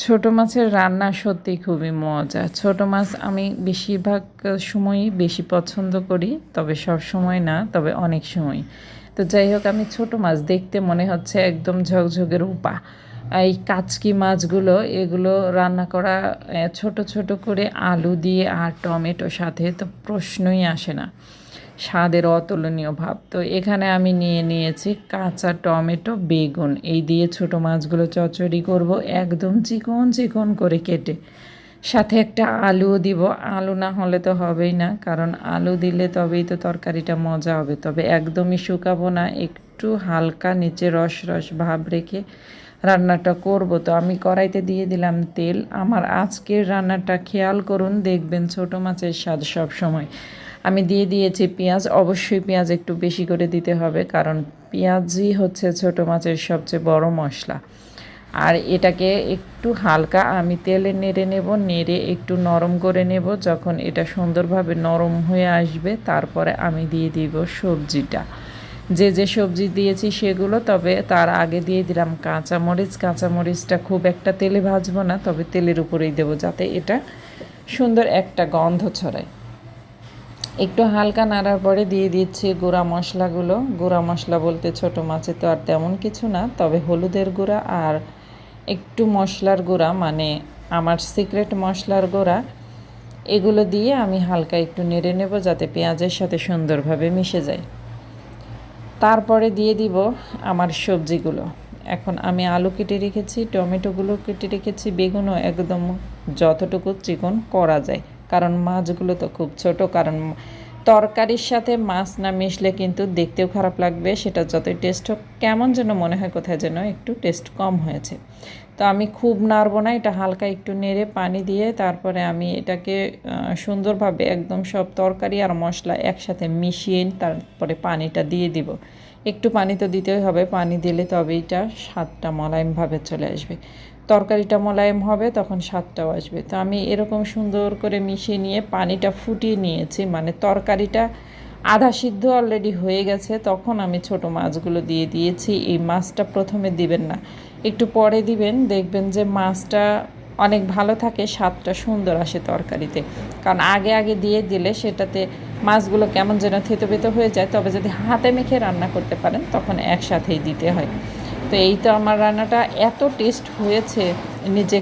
ছোট মাছের রান্না সত্যিই খুবই মজা। ছোট মাছ আমি বেশিরভাগ সময়ই বেশি পছন্দ করি। তবে সবসময় না, তবে অনেক সময়। তো যাই হোক, আমি ছোট মাছ দেখতে মনে হচ্ছে একদম ঝকঝকে রূপা। এই কাচকি মাছগুলো এগুলো রান্না করা ছোট ছোট করে আলু দিয়ে আর টমেটো সাথে তো প্রশ্নই আসে না। স্বাদের অতুলনীয় ভাব। তো এখানে আমি নিয়েছি কাঁচা টমেটো, বেগুন এই দিয়ে ছোট মাছগুলো চচ্চড়ি করব একদম চিকন চিকন করে কেটে। সাথে একটা আলুও দিব। আলু না হলে তো হবেই না, কারণ আলু দিলে তবেই তো তরকারিটা মজা হবে। তবে একদমই শুকাবো না, একটু হালকা নিচে রস রস ভাব রেখে রান্নাটা করব। তো আমি কড়াইতে দিয়ে দিলাম তেল। আমার আজকের রান্নাটা খেয়াল করুন, দেখবেন ছোট মাছের স্বাদ সব সময়। আমি দিয়ে দিয়েছি পেঁয়াজ। অবশ্যই পেঁয়াজ একটু বেশি করে দিতে হবে, কারণ পেঁয়াজই হচ্ছে ছোট মাছের সবচেয়ে বড় মশলা। আর এটাকে একটু হালকা আমি তেলে নেড়ে নেব, নেড়ে একটু নরম করে নেব। যখন এটা সুন্দরভাবে নরম হয়ে আসবে তারপরে আমি দিয়ে দিব সবজিটা। যে সবজি দিয়েছি সেগুলো, তবে তার আগে দিয়ে দিলাম কাঁচামরিচ। কাঁচামরিচটা খুব একটা তেলে ভাজবো না, তবে তেলের উপরেই দেবো যাতে এটা সুন্দর একটা গন্ধ ছড়ায়। একটু হালকা নাড়ার পরে দিয়ে দিচ্ছি গুঁড়া মশলাগুলো। গুঁড়া মশলা বলতে ছোট মাছে তো আর তেমন কিছু না, তবে হলুদের গুঁড়া আর একটু মশলার গুঁড়া, মানে আমার সিক্রেট মশলার গুঁড়া, এগুলো দিয়ে আমি হালকা একটু নেড়ে নেব যাতে পেঁয়াজের সাথে সুন্দরভাবে মিশে যায়। তারপরে দিয়ে দিব আমার সবজিগুলো। এখন আমি আলু কেটে রেখেছি, টমেটোগুলো কেটে রেখেছি, বেগুনও একদম যতটুকু চিকন করা যায়, কারণ মাছগুলো তো খুব ছোট। কারণ তরকারির সাথে মাছ না মিশলে কিন্তু দেখতেও খারাপ লাগবে, সেটা যতই টেস্ট হোক কেমন যেন মনে হয় কোথায় যেন একটু টেস্ট কম হয়েছে। তো আমি খুব নাড়বো না, এটা হালকা একটু নেড়ে পানি দিয়ে তারপরে আমি এটাকে সুন্দরভাবে একদম সব তরকারি আর মশলা একসাথে মিশিয়ে তারপরে পানিটা দিয়ে দিব। একটু পানি তো দিতেই হবে, পানি দিলে তবে এটা স্বাদটা মোলায়েমভাবে চলে আসবে। তরকারিটা মোলায়েম হবে তখন স্বাদটাও আসবে। তো আমি এরকম সুন্দর করে মিশিয়ে নিয়ে পানিটা ফুটিয়ে নিয়েছি, মানে তরকারিটা আধা সিদ্ধ অলরেডি হয়ে গেছে। তখন আমি ছোট মাছগুলো দিয়ে দিয়েছি। এই মাছটা প্রথমে দিবেন না, একটু পরে দিবেন, দেখবেন যে মাছটা অনেক ভালো থাকে, স্বাদটা সুন্দর আসে তরকারিতে। কারণ আগে আগে দিয়ে দিলে সেটাতে মাছগুলো কেমন যেন থেতো বেতো হয়ে যায়। তবে যদি হাতে মেখে রান্না করতে পারেন তখন একসাথেই দিতে হয়। তো এই তো আমার রান্নাটা এত টেস্ট হয়েছে, নিজে